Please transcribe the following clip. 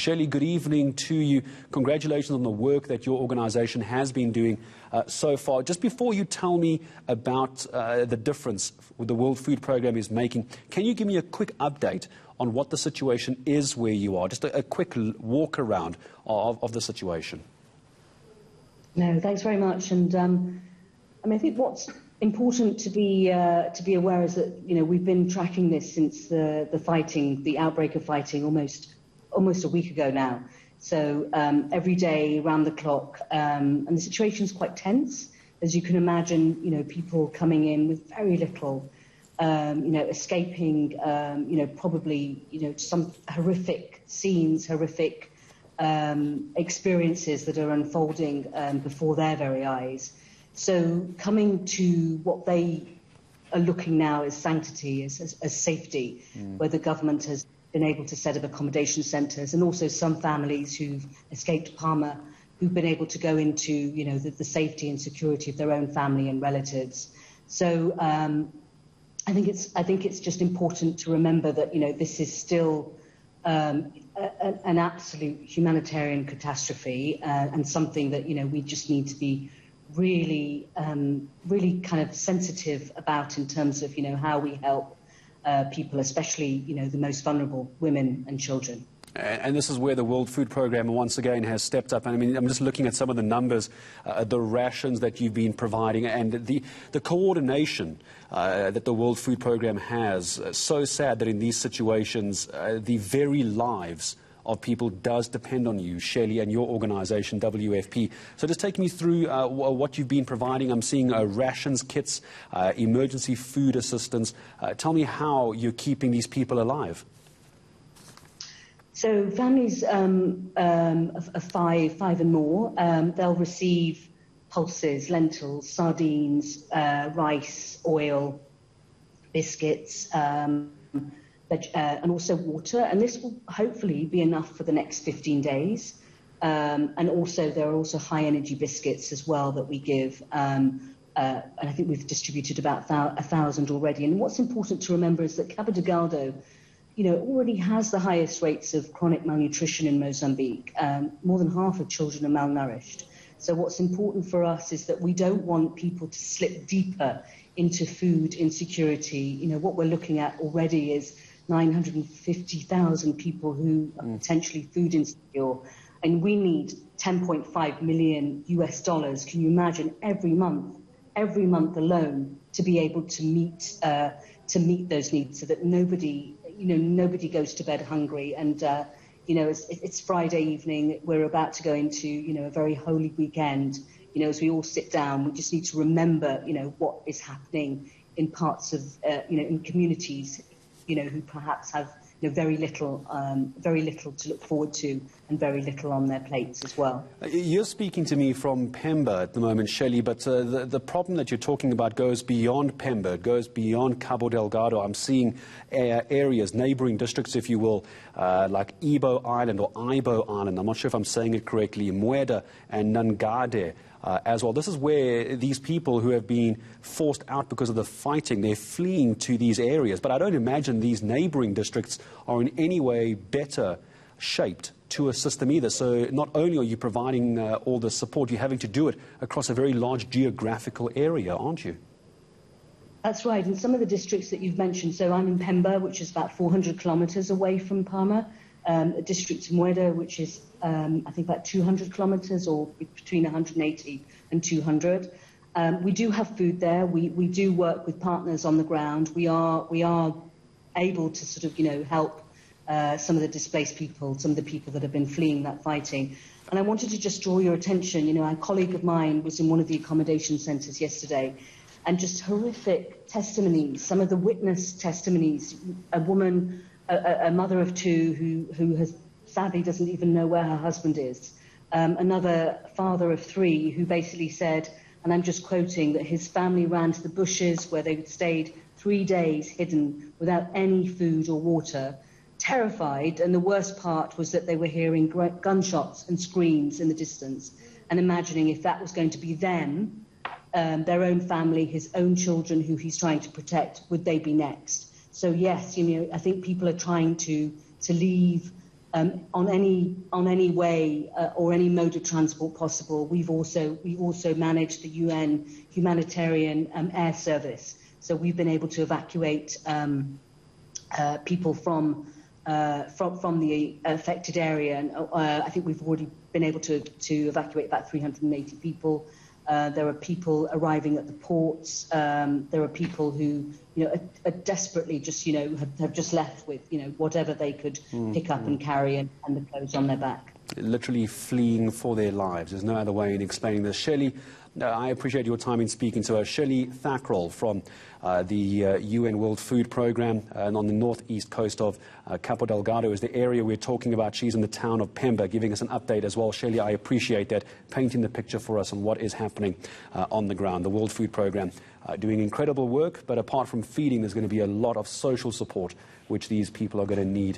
Shelley, good evening to you. Congratulations on the work that your organization has been doing so far. Just before you tell me about the difference the World Food Programme is making, can you give me a quick update on what the situation is where you are? Just a quick walk around of the situation. No, thanks very much. And I think what's important to be aware is that we've been tracking this since the outbreak of fighting almost a week ago now. So every day, round the clock, and the situation's quite tense, as you can imagine. People coming in with very little, escaping, probably some horrific scenes, horrific experiences that are unfolding before their very eyes. So coming to what they are looking now as sanctity, as safety, where the government has been able to set up accommodation centres, and also some families who've escaped Parma, who've been able to go into the safety and security of their own family and relatives. So I think it's just important to remember that this is still an absolute humanitarian catastrophe, and something that we just need to be really kind of sensitive about in terms of how we help people, especially the most vulnerable, women and children. And this is where the World Food Programme once again has stepped up. And I mean, I'm just looking at some of the numbers, the rations that you've been providing, and the coordination that the World Food Programme has. So sad that in these situations, the very lives of people does depend on you, Shelley, and your organisation, WFP. So just take me through what you've been providing. I'm seeing rations, kits, emergency food assistance. Tell me how you're keeping these people alive. So families of five and more, they'll receive pulses, lentils, sardines, rice, oil, biscuits, and also water, and this will hopefully be enough for the next 15 days. And also there are also high energy biscuits as well that we give, and I think we've distributed about 1,000 already. And what's important to remember is that Cabo Delgado already has the highest rates of chronic malnutrition in Mozambique. More than half of children are malnourished. So what's important for us is that we don't want people to slip deeper into food insecurity. What we're looking at already is 950,000 people who are potentially food insecure, and we need $10.5 million US. Can you imagine every month alone, to be able to meet those needs, so that nobody goes to bed hungry. And it's Friday evening. We're about to go into a very holy weekend. As we all sit down, we just need to remember what is happening in parts of in communities who perhaps have very little to look forward to, and very little on their plates as well. You're speaking to me from Pemba at the moment, Shelley, but the problem that you're talking about goes beyond Pemba. It goes beyond Cabo Delgado. I'm seeing areas, neighbouring districts, if you will, like Ibo Island or Ibo Island. I'm not sure if I'm saying it correctly, Mueda and Nangade. As well. This is where these people who have been forced out because of the fighting, they're fleeing to these areas. But I don't imagine these neighbouring districts are in any way better shaped to assist them either. So not only are you providing all the support, you're having to do it across a very large geographical area, aren't you? That's right. And some of the districts that you've mentioned, so I'm in Pemba, which is about 400 kilometres away from Parma. A district in Mueda, which is, I think, about 200 kilometres, or between 180 and 200. We do have food there. We do work with partners on the ground. We are able to sort of, help some of the displaced people, some of the people that have been fleeing that fighting. And I wanted to just draw your attention. A colleague of mine was in one of the accommodation centres yesterday, and just horrific testimonies, some of the witness testimonies. A woman, a mother of two who has sadly doesn't even know where her husband is. Another father of three who basically said, and I'm just quoting, that his family ran to the bushes where they had stayed 3 days hidden without any food or water, terrified, and the worst part was that they were hearing gunshots and screams in the distance, and imagining if that was going to be them, their own family, his own children who he's trying to protect, would they be next? So yes, I think people are trying to leave on any way or any mode of transport possible. We've also managed the UN humanitarian air service, so we've been able to evacuate people from the affected area, and I think we've already been able to evacuate about 380 people. There are people arriving at the ports. There are people who, are desperately just, have just left with, whatever they could pick up and carry and the clothes on their back. Literally fleeing for their lives. There's no other way in explaining this. Shirley, I appreciate your time in speaking to us. Shirley Thackrell from the UN World Food Programme and on the northeast coast of Cabo Delgado is the area we're talking about. She's in the town of Pemba, giving us an update as well. Shirley, I appreciate that, painting the picture for us on what is happening on the ground. The World Food Programme doing incredible work, but apart from feeding, there's going to be a lot of social support which these people are going to need